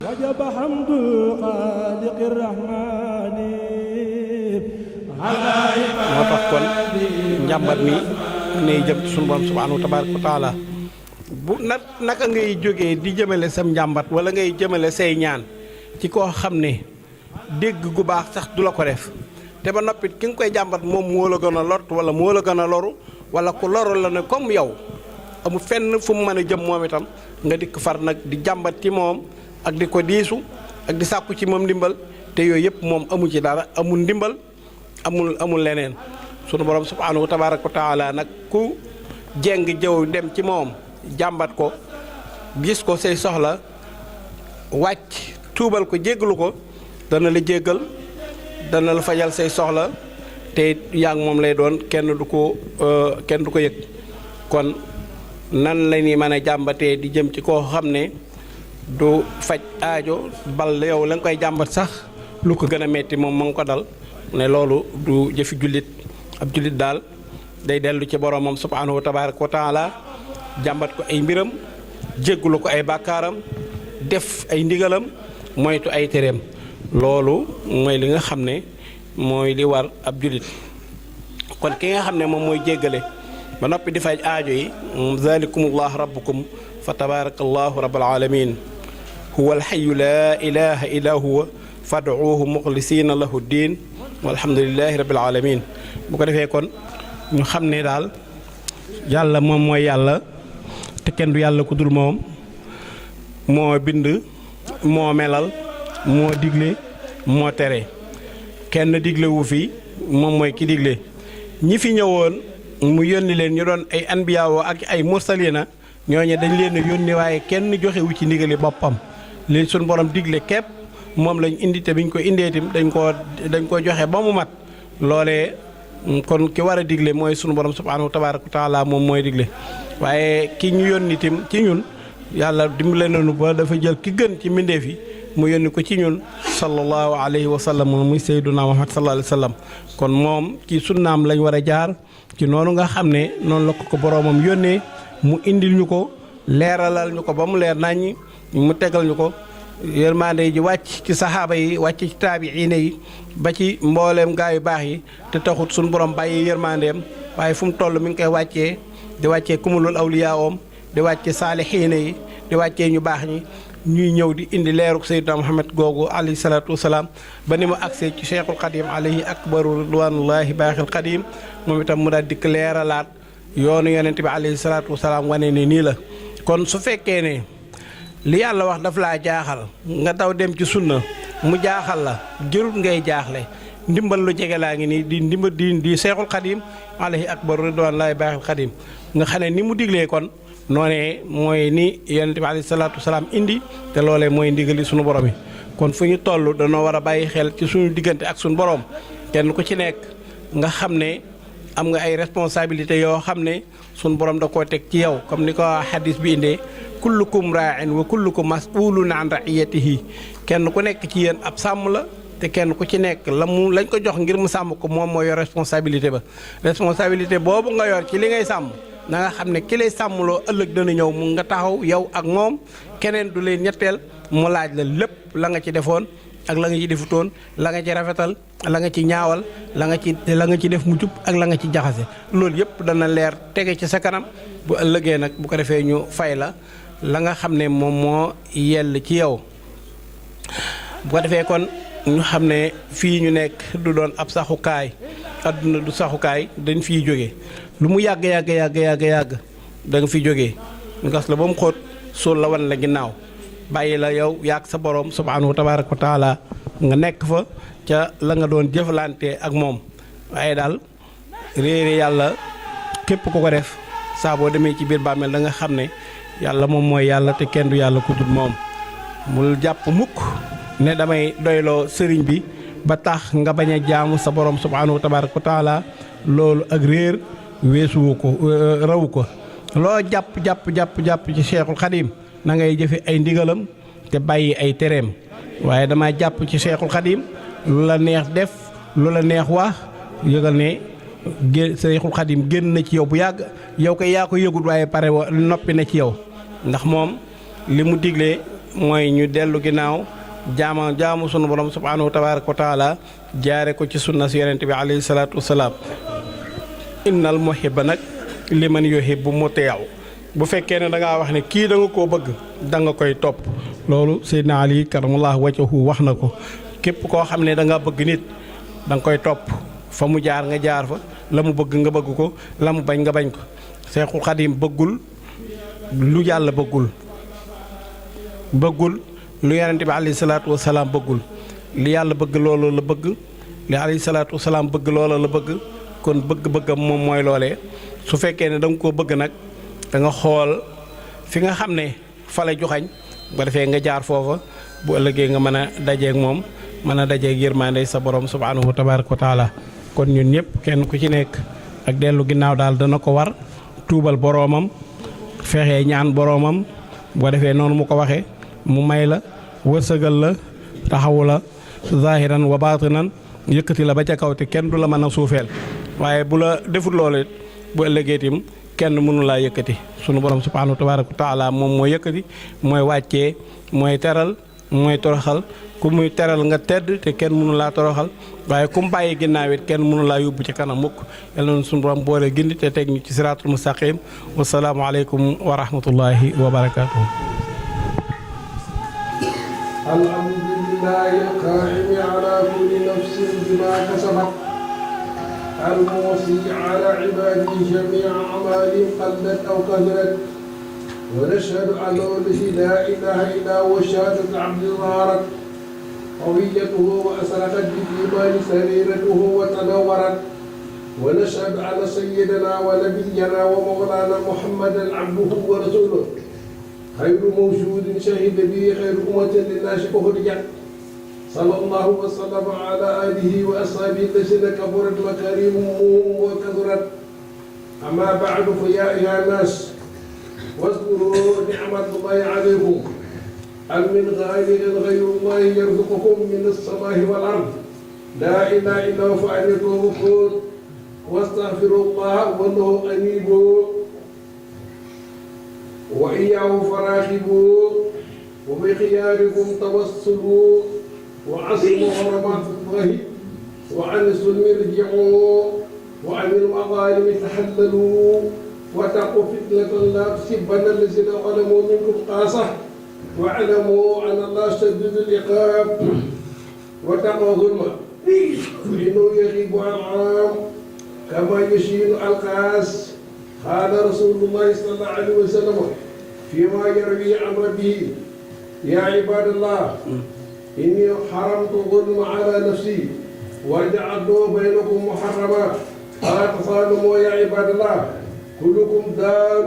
وجب حمد الخالق الرحمن على moo tax kon njàmbat mi nay jëm ci sunu borom subhanahu wa tabaraka wa taala bu naka ngay jógee di jëmale sam njàmbat wala ngay jëmale say ñaan ci koo xam ne dégg gu baax sax du la ko def te ba noppit ki nga koy jàmbat moom moo la gën a lot wala moo la gën a loru wala ku loru la ne comme yow amul fenn fu mu mën a jëm moom itam nga dikk far nag di jàmbat ci moom ak di ko diisu ak di sàkku ci moom ndimbal te yooyu yëpp moom amu ci dara amul ndimbal amul leneen sunu borom subhanahu wa tabaraka wa taala nag ku jeng jëw dem ci moom jàmbat ko gis ko say soxla wàcc tuubal ko jéggalu ko dana la jéggal dana la fajal say soxla te yaa ngi moom lay doon kenn du ko yëg kon nan la ñuy mën a jàmbatee di jëm ci koo xam ne du faj aajo bal yow la nga koy jàmbat sax lu ko gën a metti moom ma nga ko dal ne loolu du jëfi jullit ab jullit daal day dellu ci boromam subhanahu wa tabaraka wa taala jàmbat ko ay mbiram jéggulu ko ay bàkkaaram def ay ndigalam moytu ay tereem loolu mooy li nga xam ne mooy li war ab jullit kon ki nga xam ne moom mooy jéggale ba noppi di faj aajo yi zalikumullah rabbukum fa tabarakallahu rabbul alamin huwa alxayu laa ilaha illa huwa fad'uuhu muxlisiina lahu diin walhamdulilahi rabbil alamin bu ko defee kon ñu xam ne daal yàlla moom mooy yàlla te kenn du yàlla ku dul moom moo bind moo melal moo digle moo tere kenn digle wu fi moom mooy ki digle ñi fi ñëwoon mu yónni leen ñu doon ay anbiyaawoo ak ay mursalina ñooñu dañ leen a yónni waaye kenn joxewu ci ndigali boppam li suñ borom digle képp moom lañ indi te biñ ko indee tim dañ koo joxe ba mu mat loolee kon ki war a digle mooy sunu borom subhanahu wa tabaraka wa taala moom mooy digle waaye ki ñu yónni tim ci ñun yàlla dimbale nañu ba dafa jël ki gën ci mbindeef yi mu yónni ko ci ñun sallallahu alayhi wa sallam muy sayyiduna Muhammad sallallahu alayhi wa sallam kon moom ci sunnaam lañ war a jaar ci noonu nga xam ne noonu la ko boroomam yónnee mu indil ñu ko leeralal ñu ko ba mu leer naññi mu tegal ñu ko yërmande ji wàcc ci saxaaba yi wàcc ci taabiina yi ba ci mbooleem gaa yu baax yi te taxut suñu borom bàyyi yërmandeem waaye fu mu toll mi ngi koy wàccee di wàccee kumulul awliyaawam di wàcce saalixiina yi di wàccee ñu baax ñi ñuy ñëw di indi leeruk sayyidina Muhammad googu alayhi salaatu wasalaam ba ni mu agsee ci cheikhul qadim alayhi akbaru ridwanullahi baaxil qadim moom itam mu daal dikk leeralaat yoonu yonent bi alayhi salaatu wasalaam wane ne nii la kon su fekkee ne li yàlla wax daf laa jaaxal nga daw dem ci sunna mu jaaxal la jërut ngay jaaxle ndimbal lu jege laa ngi nii di ndimbal di cheikhul qadim alayhi akbaru ridwanullahi baaxil qadim nga xam ne ni mu diglee kon noonee mooy ni yonent bi alayhi salaatu wasalaam indi te loolee mooy ndigali sunu borom yi kon fu ñu toll danoo war a bàyyi xel ci suñu diggante ak suñu borom kenn ku ci nekk nga xam ne am nga ay responsabilité yoo xam ne suñu borom da koo teg ci yow comme ni ko hadis bi indee kullukum raa'in wa kullukum mas'ulun an ra'iyatihi kenn ku nekk ci yéen ab sàmm la te kenn ku ci nekk lañ ko jox ngir mu sàmm ko moom moo yor responsabilité ba responsabilité boobu nga yor ci li ngay sàmm na nga xam ne ki lay sàmmloo ëllëg dana ñëw mu nga taxaw yow ak moom keneen du leen ñetteel mu laaj la lépp la nga ci defoon ak la nga ci defutoon la nga ci rafetal la nga ci ñaawal la nga ci def mu jub ak la nga ci jaxase loolu yëpp dana leer tege ci sa kanam bu ëllëgee nag bu ko defee ñu fay la nga xam ne moom moo yell ci yow bu ko defee kon ñu xam ne fii ñu nekk du doon ab saxukaay adduna du saxukaay dañ fiy jóge lu mu yàgg da nga fi jógee ñu gas la ba mu xóot suul la wan la ginnaaw bàyyi la yow yàgg sa borom subhanahu wa tabaraka wa taala nga nekk fa ca la nga doon jëflante ak moom waaye daal réere yàlla képp ku ko def saa boo demee ci biir bàmmeel da nga xam ne yàlla moom mooy yàlla te kenn du yàlla ku dul moom mul jàpp mukk ne damay doyloo sëriñ bi ba tax nga bañ a jaamu sa borom subhanahu wa tabaraka wa taala loolu ak réer weesuwu ko rawu ko loo jàpp ci cheikhul xadim na ngay jëfe ay ndigalam te bàyyi ay tereem waaye dama jàpp ci cheikhul xadim lu la neex def lu la neex wax yëgal ne cheikhul xadim génn na ci yow bu yàgg yow koy yaa ko yëgut waaye pare noppi na ci yow ndax moom li mu diglee mooy ñu dellu ginnaaw jaamu sunu borom subhaanahu tabaaraka wa taala jaare ko ci sunna si yonent bi alayhi salaatu wasalaam. innal muhibba nag liman yuhibbu mutii'u bu fekkee ne da ngaa wax ne kii da nga koo bëgg da nga koy topp loolu Seydina Ali karamallahu wajhahu wax na ko képp koo xam ne da nga bëgg nit da nga koy topp fa mu jaar nga jaar fa la mu bëgg nga bëgg ko la mu bañ nga bañ ko. Seexul Xadiim bëggul lu yàlla bëggul lu yonent bi alayhi salaatu wasalaam bëggul li yàlla bëgg loolu la bëgg li alayhi salaatu wasalaam bëgg loola la bëgg kon bëgg-bëggam moom mooy loolee. su fekkee ne da nga koo bëgg nag da nga xool fi nga xam ne fa la joxañ ba defee nga jaar foofa bu ëllëgee nga mën a dajeeg moom mën a dajeeg yërmande sa borom subhaanahu tabaaraka wa taala. kon ñun ñëpp kenn ku ci nekk ak dellu ginnaaw daal dana ko war tuubal boroomam fexe ñaan boroomam bu ko defee noonu mu ko waxee mu may la wërsëgal la taxawu la zahiran wa baatinan yëkkati la ba ca kaw te kenn du la mën a suufeel waaye bu la deful loolu bu ëllëgee tim kenn mënu laa yëkkati. sunu borom subhaanahu tabaaraka wa taala moom mooy yëkkati mooy wàccee mooy teral mooy toroxal ku muy teral nga tedd te kenn mënu laa toroxal waaye ku mu bàyyi ginnaaw it kenn mënu laa yóbbu ci kanam mukk. yàlla na sunu borom boole gindi te teg ñu ci siraatul mustaqim. wasalaamu aleykum wa rahmatullahi wa barakaatuhu. alhamdulillahi alqaa'imi ala kulli nafsin bima kasabat الموصي على عباده جميع أعمالهم قلت أو كثرت ونشهد أنه الذي لا إله إلا هو شهادة العبد ظهرت هويته وأسرقت بالإيمان سريرته وتنورت ونشهد أن سيدنا ونبينا ومولانا محمدا عبده ورسوله خير موجود شهد به خير أمة للناس أخرجت صلى الله وسلم على آله وأصحابه الذين كبرت مكارمهم وكثرت. أما بعد فيا أيها الناس واذكروا نعمة الله عليكم هل من غير الله يرزقكم من السماء والأرض لا إله إلا هو فأني توبون واستغفروا الله وإنه أنيب وإياه فراقبوا وبخياركم توسلوا وعصموا حرمات الله وعن الظلم ارجعوا وعن المظالم تحللوا واتقوا فتنة لا تصيبن الذين ظلموا منكم خاصة واعلموا أن الله شديد العقاب واتقوا ظلمه فإنه يغيب عن عام كما يشين القاس. قال رسول الله صلى الله عليه وسلم فيما يروي عن ربه يا عباد الله إني حرمت الظلم على نفسي وجعلته بينكم محرما فلا تظالموا يا عباد الله كلكم دار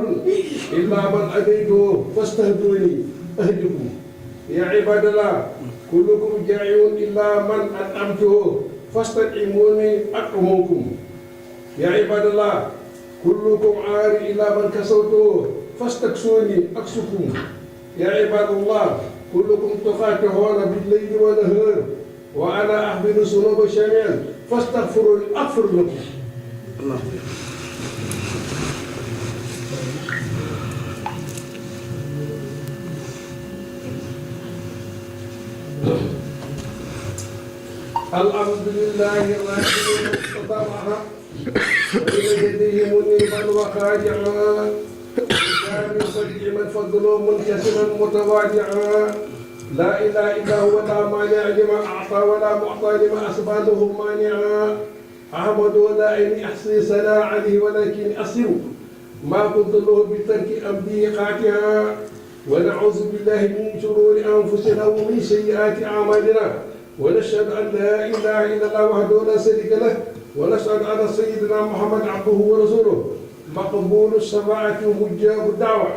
إلا من أتيته فاستهدوني أهدكم يا عباد الله كلكم جائعون إلا من أطعمته فاستطعموني أطعمكم يا عباد الله كلكم عار إلا من كسوته فاستكسوني أكسكم يا عباد الله كلكم تفاتحون بالليل والنهار وأنا أحمل الذنوب جميعا فاستغفروني أغفر لكم. الله الحمد لله الرحيم المصطفى وإلى يديه منيبا وخادعا كان يصدع من فضله منكسرا متواضعا لا اله الا هو لا مانع لما اعطى ولا معطى لما اسبابه مانعا احمد ولا اني احصي ثناء عليه ولكن اصر ما كنت له بترك امره قاطعا ونعوذ بالله من شرور انفسنا ومن سيئات اعمالنا ونشهد ان لا اله الا الله وحده لا شريك له ونشهد ان سيدنا محمد عبده ورسوله مقبول الشفاعة ومجاب الدعوة.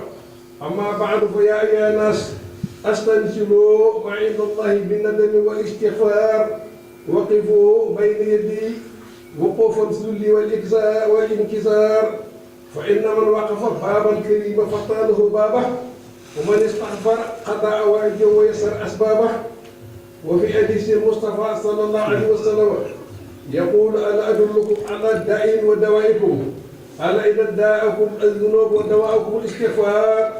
أما بعد فيا أيها الناس استنزلوا ما عند الله بالندم والاستغفار وقفوا بين يدي وقوف الذل والانكسار فإن من وقف بابا كريما فطاله بابه ومن استغفر قضى أواجه ويسر أسبابه. وفي حديث المصطفى صلى الله عليه وسلم يقول ألا أدلكم على الداء ودوائكم ألا إذا داءكم الذنوب ودواءكم الاستغفار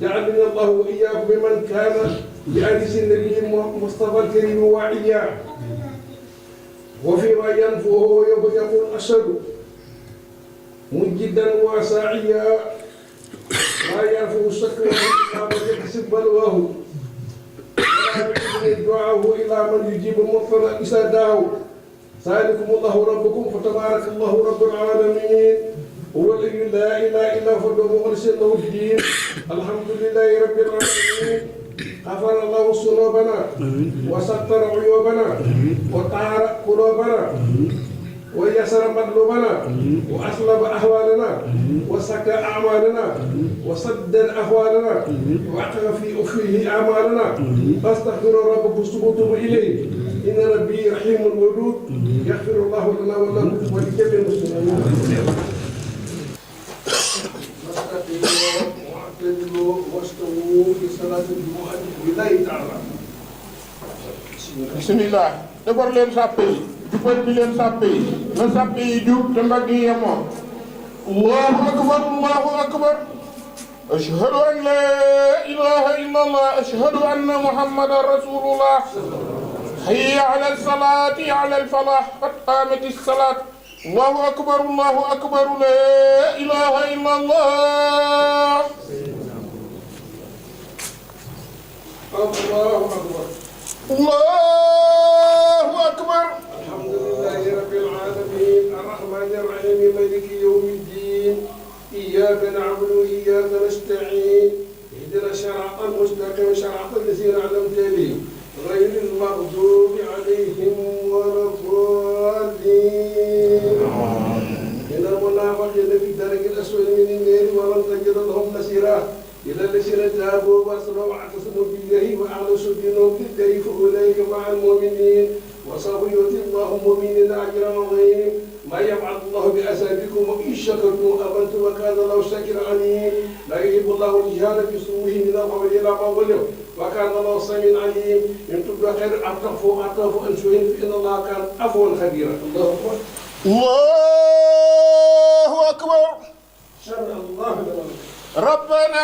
جعلني الله وإياكم بمن كان بحديث النبي المصطفى الكريم واعيا وفيما ينفه يقول أشهد مجدا وساعيا لا ينفه الشكوى إلا من يكسب بلواه ولا يعلم دعاه إلا من يجيب المضطر إذا دعاه ذلكم الله ربكم فتبارك الله رب العالمين هو الذي لا إله إلا هو مخلصا له الدين الحمد لله رب العالمين غفر الله ذنوبنا وستر عيوبنا وطهر قلوبنا ويسر مطلوبنا وأصلب أحوالنا وسكى أعمالنا وسدد أحوالنا وأقر في أفيه أعمالنا فاستغفروا ربكم ثم إليه إن ربي رحيم ودود يغفر الله لنا ولكم ولجميع المسلمين. واعتدلوا واستووا في صلاة الجمعة بالله تعالى. بسم الله. defar leen sàppe yi jubal bi leen sàppe yi na sàppe yi jub te mbagg yi yemoo. allahu akbar allahu akbar. ashhadu an la ilaha illa allah ashhadu anna muhammadan rasulullah. hayya ala salaati ala alfalah qad qaamati salaat. allahu akbar la ilaha illa allah. allahu akbar. allahu akbar. alhamdulillahi rabbil alamin arrahmanir rahim maliki yawmiddin iyyaka na'budu wa iyyaka nasta'in ihdina siratal mustaqim siratal ladzina an'amta alayhim ghayril maghdubi alayhim waladdallin. innal munafiqina fi darkil asfali minan nari wa lan tajida lahum nasira إلى الذين تابوا وأصلحوا واعتصموا بالله وأخلصوا دينهم لله فأولئك مع المؤمنين وسوف يؤتي الله المؤمنين أجرا عظيما ما يفعل الله بعذابكم وإن شكرتم وآمنتم وكان الله شاكرا عليم لا يحب الله الجهاد بسوء من القول إلى ما ظلم وكان الله سميعا عليم إن تبدوا خير أعترفوا عن سوء فإن الله كان عفوا خبيرا. الله أكبر. الله أكبر. شهد الله لنا ربنا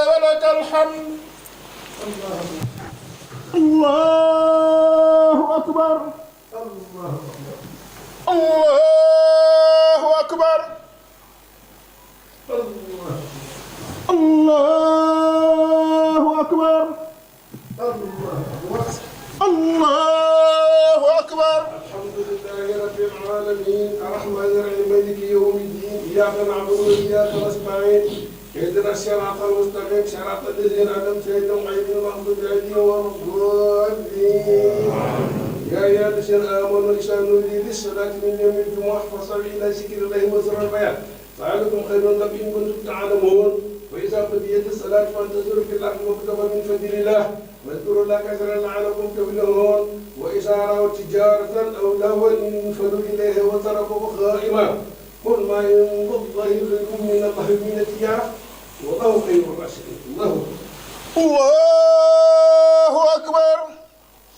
ولك الحمد. الله أكبر. الله أكبر. الله أكبر. الله أكبر. الحمد لله رب العالمين الرحمن الرحيم مالك يوم الدين إياك نعبد وإياك نستعين اهدنا الصراط المستقيم صراط الذين أنعمت عليهم غير المغضوب عليهم ولا الضالين. يا أيها الذين آمنوا إذا نودي للصلاة من يوم الجمعة فاسعوا إلى ذكر الله وذروا البيع ذلكم خير لكم إن كنتم تعلمون. وإذا قضيت الصلاة فانتظروا في الأرض وابتغوا من فضل الله واذكروا الله كثيرا لعلكم تفلحون. وإذا رأوا تجارة أو لهوا انفضوا إليها وتركوك قائما قل ما عند الله خير من الله من التجارة والله خير الراشدين. الله أكبر.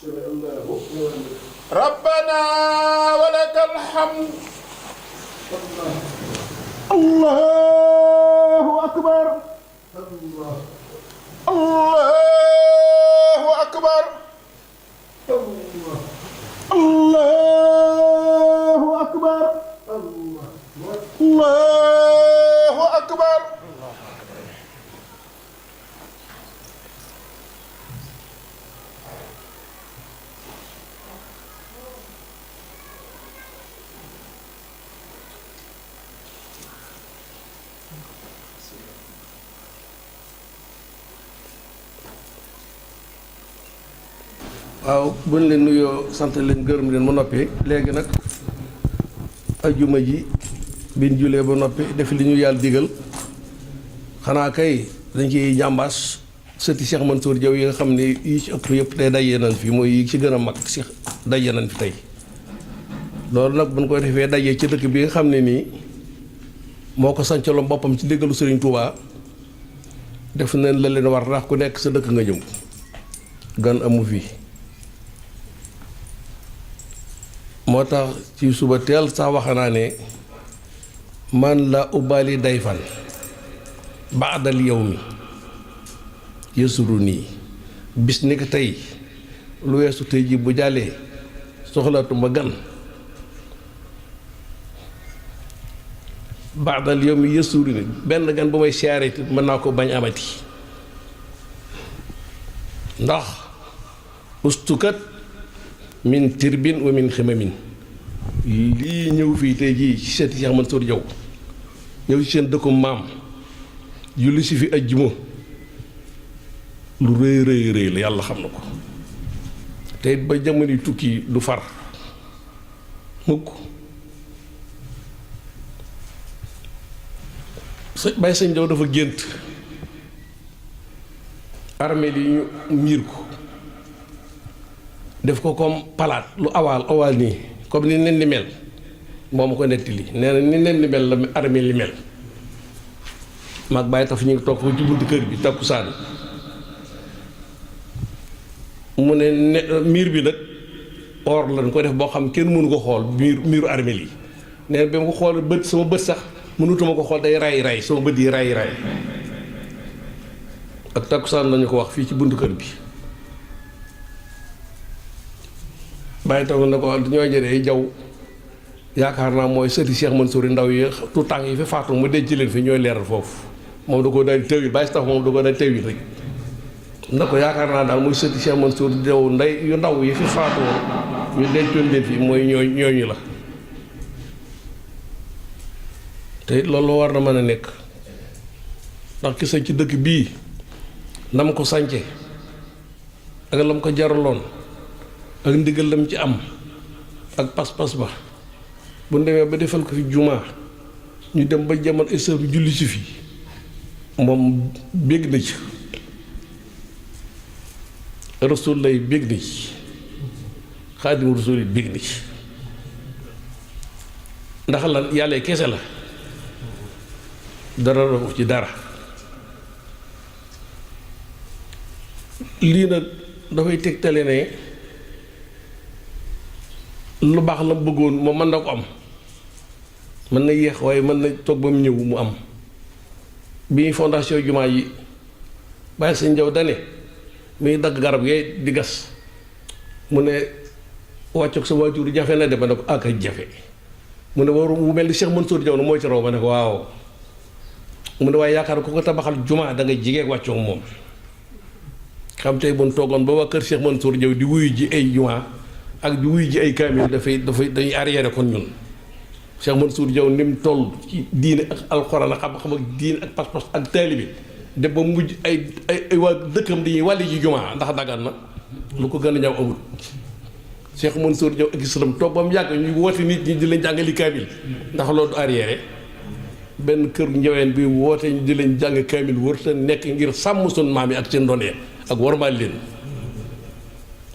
سمع الله لمن ربنا ولك الحمد. الله أكبر. الله أكبر. الله أكبر. الله أكبر. waaw buñ leen nuyoo sant leen gërëm leen ba noppi léegi nag ajjuma ji biñ julee ba noppi def li ñu yàlla digal xanaa kay dañ ciy jàmbaas sëti Cheikh Mansour Diaw yi nga xam ne yi ci ëpp yëpp tey dajee nañ fi mooy yi ci gën a mag si dajee nañ fi tey loolu nag buñ koy defee dajee ci dëkk bi nga xam ne nii moo ko sancaloon boppam ci déggalu Serigne Touba def nañ la leen war ndax ku nekk sa dëkk nga jëm gan amu fi moo tax ci suba teel sax wax naa ne man la ubali dayfan baadal yawmi yësuru nii bis ni ko tey lu weesu tey ji bu jàllee soxlaatuma gan baadal yow mi yësuru ni benn gan bu may siyaare mën naa ko bañ amati ndax ustukat min tirbin wa min ximamin lii ñëw fii tey jii ci seeti Cheikh Mansour Diaw ñëw ci seen dëkku maam julli si fi ajjuma lu rëy rëy rëy la yàlla xam na ko te it ba jamono tukki du far mukk Baye Sëñ Diaw dafa gént armée yi ñu miir ko def ko comme palaat lu awaal nii comme ni nen di mel moo ma ko nettali nee na ni nen di mel la armée li mel maag bàyyi taf ñu ngi toog foofu ci buntu kër bi takkusaan mu ne miir bi nag or lañ ko def boo xam kenn mënu ko xool miiru armée yi nee na ba ma ko xool bët sama bët sax mënutuma ko xool day ray sama bët yi ray ak takkusaan lañu ko wax fii ci buntu kër bi bàyyi taw na ko ñoo jëlee Jaw yaakaar naa mooy sëti Cheikh Mansour ndaw yi tout tànk yi fi faatu mu denc leen fi ñooy leeral foofu moom da ko daal tëw yi bàyyi si tax moom da ko daal tëw yi rek na ko yaakaar naa daal muy sëti Cheikh Mansour Jaw ndey yu ndaw yi fi faatu ñu dencoon leen fi mooy ñooñu la te loolu war na mën a nekk ndax ki sañ ci dëkk bii nam ko sànce ak lam ko jaraloon ak ndigal lam ci am ak pas-pas ba bu demee ba defal ko fi jumaa ñu dem ba jamono islam bi julli si fi moom bég na ci rasul lay bég na ci xaadim rasul yi bég na ci ndax lan yàlla kese la dara dox ci dara lii nag dafay tegtale ne lu baax la bëggoon moom mën na ko am mën na yéex waaye mën na toog ba mu ñëw mu am bi fondation jumaa yi Baye Sëñ Jaw dane muy dagg garab yee di gas mu ne wàccoog sa waajur jafe na de ba ne ko ak jafe mu ne waru mu mel ni Cheikh Mansour Jaw na mooy ci raw ba ne ko waaw mu ne waaye yaakaar ku ko tabaxal jumaa da nga jigee wàccoog moom xam tey bu ñu toogoon ba waa kër Cheikh Mansour Diaw di wuyu ji ay jumaa ak di wuyu ji ay kaamil dafay dañuy arrière kon ñun Cheikh Mansour Diaw ni mu toll ci diine ak alxuraan ak xam-xam ak diine ak pas-pas ak taalibe de ba mujj ay waa dëkkam dañuy wàlli ji jumaa ndax dagan na lu ko gën a ñaaw amul Cheikh Mansour Diaw ak islam toog ba mu yàgg ñu woote nit ñi di leen jàngali kaamil ndax loolu du arrière benn kër njaween bi woote ñu di leen jàng kaamil wër te nekk ngir sàmm sun maam yi ak seen ndonee ak warmaal leen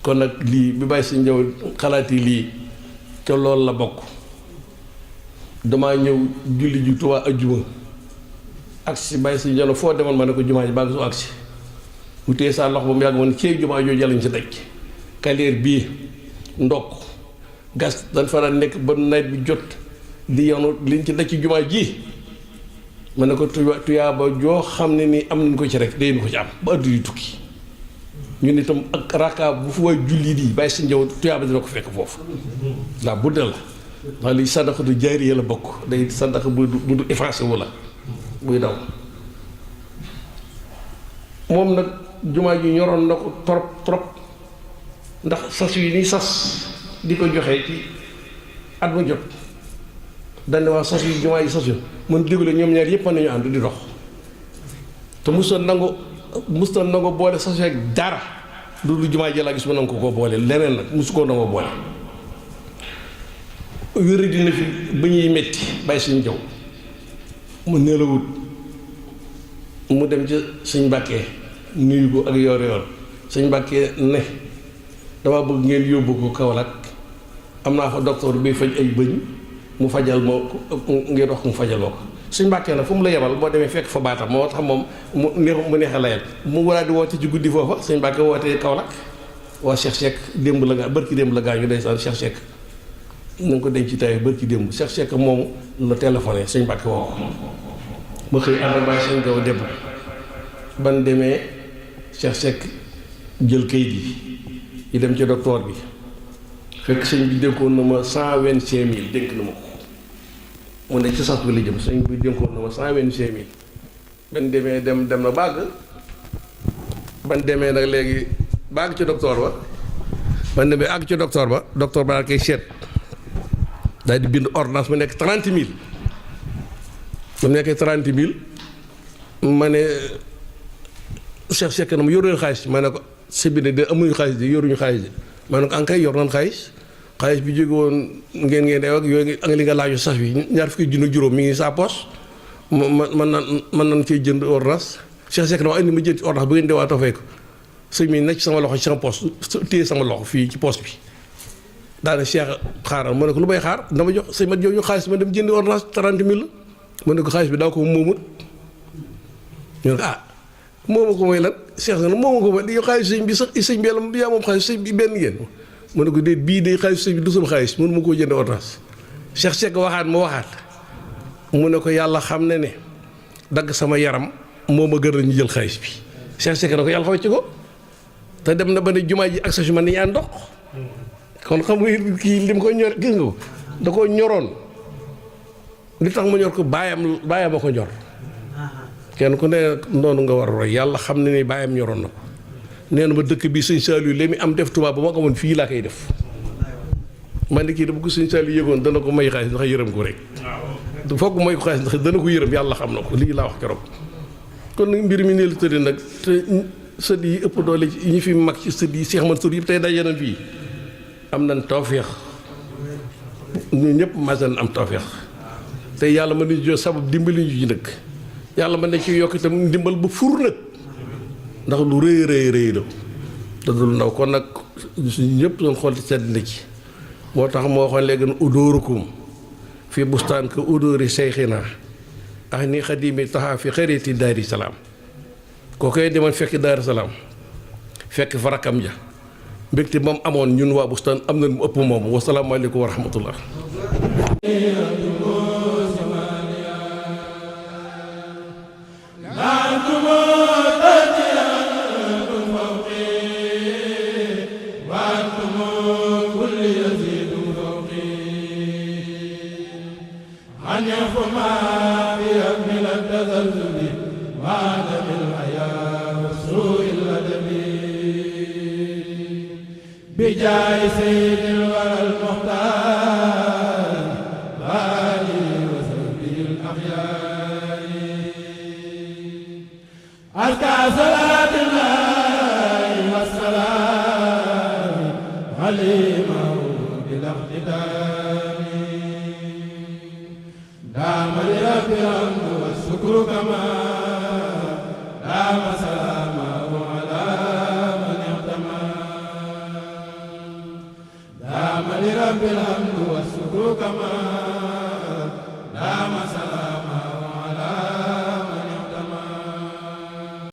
kon nag lii bi Baye Sëñ Jaw xalaat yi lii ca loolu la bokk damaa ñëw julli ji Tuubaa ajjuma agsi Baye Sëñ Jaw foo demoon ma ne ko jumaa ji baa ngi su agsi mu téye saa loxo ba mu yàgg ma ne ceeb jumaa jooju lañ ci daj kaleer bii ndokk gas dañ fa daan nekk ba nawet bi jot di yoonu liñ ci daj ci jumaa ji ma ne ko tuyaaba joo xam ne nii am nañ ko ci rek dañu ko ci am ba addu yu tukki ñun itam ak raka bu fu waay julli di Baye Sëñ Jaw tuyaaba dina ko fekk foofu laa budde la ndax li sadaqa du jaariya la bokk day sadaqa bu du effacé wu la buy daw moom nag jumaa ji ñoroon na ko trop ndax sas yi ni sas di ko joxe ci at mu jot dañ waa sas yi jumaa yi sas yu mën déglu ñoom ñaar yëpp mën nañu ànd di dox te musta nangu boole sas ak dara du jumaa ji laa gis mu nangu ko boole leneen nag musu koo nangoo boole wéri dina fi ba ñuy metti Baye Sëñ Jaw mu nelawut mu dem ci Sëñ Mbàkke nuyu ko ak yor Sëñ Mbàkke ne dama bëgg ngeen yóbbu ko Kaolack am naa fa docteur bi faj ay bëñ mu fajal moo ngeen wax mu fajal moo ko Sëñ Mbàkke nag fu mu la yebal boo demee fekk fa baatam moo tax moom mu neex a layal mu war a di woote ci guddi foofa Sëñ Mbàkke wootee Kaolack waa Cheikh Seck démb la gaa bërki démb la gaa ñu ndeysaan Cheikh Seck ñu ngi ko denc ci tay bërki démb Cheikh Seck moomu la téléphoné Sëñ Mbàkke woo ko ma xëy ànd ak Baye Sëñ Jaw démb ban demee Cheikh Seck jël kayit yi dem ci docteur bi fekk sëñ bi dénkoon na ma 125 000 dénk na ma ko mu ne ci sas bi la jëm sëñ bi dénkoon na ma 125 000 ban demee dem na bàgg ban demee nag léegi bàgg ci docteur ba ban demee àgg ci docteur ba daal koy seet daal di bind ordonnance mu nekk 30 000 mu nekkee 30 000 ma ne Cheikh Seck na ma yor leen xaalis ma ne ko si bi ne de amuñu xaalis de yoruñu xaalis de ma ne ko ankay yor nañ xaalis bi jóge woon ngeen deew ak yooyu ak li nga laaju sax bi ñaar fukki junni juróom mi ngi sa poche man nan cee jënd ordonnance Cheikh Seck na ma indi ma jënd ordonnance bu ngeen deewaatoo fay ko sëñ mi nekk sama loxo ci sama poche téye sama loxo fii ci poche bi daane Cheikh xaaral ma ne ko lu may xaar dama jox sëñ ma jox ñu xaalis ma dem jëndi ordonnance 30 000 la ma ne ko xaalis bi daa ko moomut ñu ne ko moomu ko mooy lan Cheikh na moomu ko mooy di xaalis sëñ bi sax sëñ bi yàlla yaa moom xaalis sëñ bi benn ngeen ma ne ko déet bii de xaalis sëñ bi du sama xaalis mënu ma koo jënd ordonnance Cheikh Seck waxaat mu ne ko yàlla xam ne dagg sama yaram moo ma gën a ñu jël xaalis bi Cheikh Seck na ko yàlla xaw ci ko te dem na ba ne jumaa ji ak sa man ni ñaan ndox kon xam nga kii lim ko ñor gis nga ko da koo ñoroon li tax ma ñor ko baayam a ko ñor kenn ku ne noonu nga war a roy yàlla xam ne ni baayam ñoroon na ko nee na ma dëkk bi sëñ Saliou li mi am def Tuubaa ba ma ko woon fii laa koy def man ni kii dafa ko sëñ Saliou yëgoon dana ko may xaalis ndax yërëm ko rek foog mooy ko xaalis ndax dana ko yërëm yàlla xam na ko lii laa wax keroog kon nag mbir mi ne la tëddee nag te sët yi ëpp doole yi ñu fi mag ci sët yi Cheikh Mansour yëpp tey daje nañ fii am nañ tawféex ñu ñëpp masan am tawféex te yàlla mën nañu jox sabab dimbali ñu ci nag yàlla mën na ci yokk itam ndimbal ba fur nag ndax lu rëy la te du ndaw kon nag suñu ñëpp doon xool sedd na ci moo tax moo waxoon léegi udóorukum fi bustaan ka udóori seyxina ak ni xadimi taxaa fi xariti daari salaam koo koy demoon fekk daari salaam fekk fa rakkam ja mbégte moom amoon ñun waa bustaan am na mu ëpp moom wasalaamaaleykum wa rahmatullah بجاه سيد الورى المختار وآله وصحبه الأخيار أزكى صلاة الله والسلام عليما بلا اقتدار دام لرب الحمد والشكر كما دام سلامه على من اعتمى دام لرب الحمد والشكر كما